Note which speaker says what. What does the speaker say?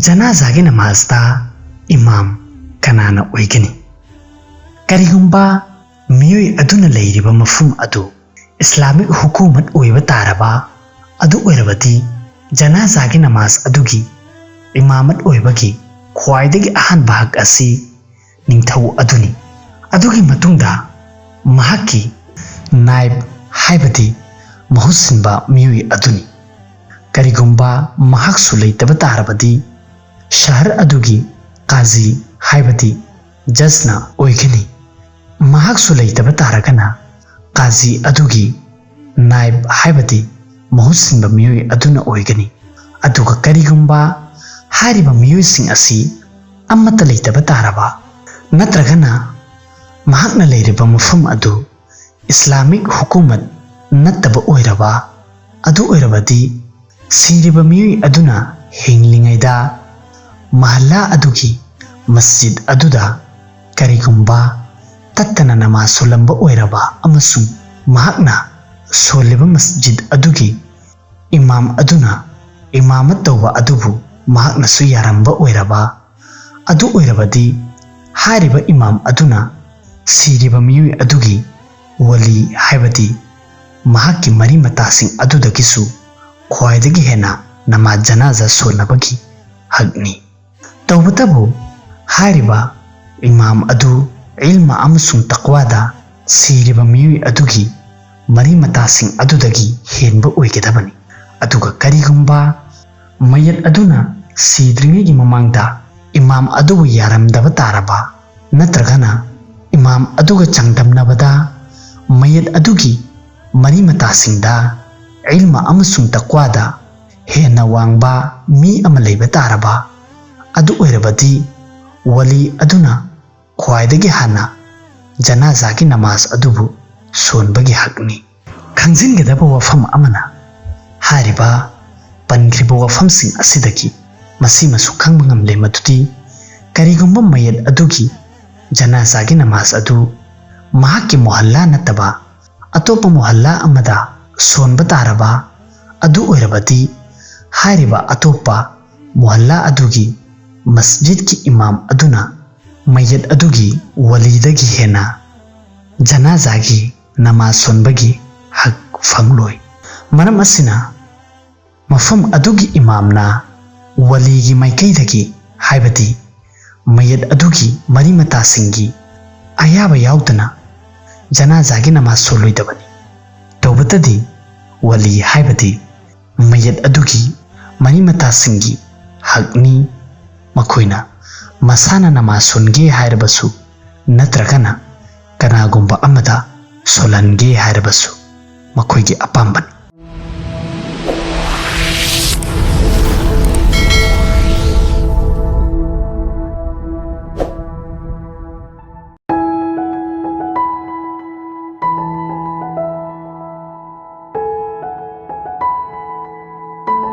Speaker 1: जनाजागी नमाजदा इमाम कनाना ओइगनी करिगुंबा मियोय अदुना लेरिबा मफुम अदु इस्लामिक हुकूमत ओइबा तारबा अदु ओइरबदी जनाजागी नमाज अदुगी इमामत ओइबगी ख्वाइदगी अहन भाग असी निंगथौ अदुनी अदुगी मतुंगदा महाकी नायब हाइबदी महुसिनबा मियोय अदुनी करिगुंबा महाकसु लेतबा तारबदी शहर अदुगी काजी हाइबदी जजना ओइगनी महाकसु लेतबा तारगना काजी अदुगी नायब हाइबदी महुसिनबा मियोय अदुना ओइगनी अदुगा करिगुंबा हारिबा मियोयसिंग असी अमता लेतबा तारबा नत्रगना महाकना लेरिबा मफम अदु इस्लामिक हुकूमत नत्तबा ओइरबा अदु ओइरबदी सिरिबा मियोय अदुना हिंगलिंगैदा महल्ला अदुगी मस्जिद अदुदा करिगुंबा तत्तना नमाज सोलंबा ओइरबा अमसुंग महाकना सोलिबा मस्जिद अदुगी इमाम अदुना इमामत तौबा अदुबु महाकना सु यारंबा ओइरबा अदु ओइरबदी हारिबा इमाम अदुना सिरिबा मियोय अदुगी वली हाइबदी महाकी मरी मतासिंग अदुदगिसु ख्वाइदगी हेना नमाज जनाजा सोनबगी हकनी तौबतबु हारिबा इमाम अदु इल्म अमसुंग तकवादा सिरिबा मियोय अदुगी मरी मतासिंग अदुदगी हेनबा ओइगदबनी अदुगा करिगुंबा मयत अदुना सिद्रिंगेगी ममांगदा इमाम अदुबु यारमदबा तारबा नत्रगना इमाम अदुगा चंगदमनबदा मयत अदुगी मरी मतासिंगदा इल्म अमसुंग तकवादा हेना वांगबा मी अमा लेबा तारबा अदु ओइरबदी वली अदुना ख्वाइदगी हाना जनाजागी नमाज अदुबु सोनबगी हकनी खंजिनगदबा वफम अमना हारिबा पनग्रिबा वफमसिंग असिदगी मसीमसु खंगबा ngamle मदुदी करिगुंबा मयत अदुगी जनाजागी नमाज अदु महाकी मोहल्ला नतबा अतोप मोहल्ला अमदा सोनबा तारबा अदु ओइरबदी हारिबा अतोपा मोहल्ला अदुगी मस्जिद की इमाम अदुना मयत अदुगी वलीदगी हेना जनाजागी नमाज सोनबगी हक फंगलोय मरम असिना मफम अदुगी इमामना वलीगी माइकैदगी हाइबदी मयत अदुगी मरी मतासिंगी अयाबा याउदना जनाजागी नमाज सोलोइदबनी तौबतदी वली हाइबदी मयत अदुगी मरी मतासिंगी हकनी मखोइना मसाना नमाज सोनगे हाइरबसु नत्रगना कनागुंबा अमदा सोलनगे हाइरबसु मखोइगी अपाम्बनी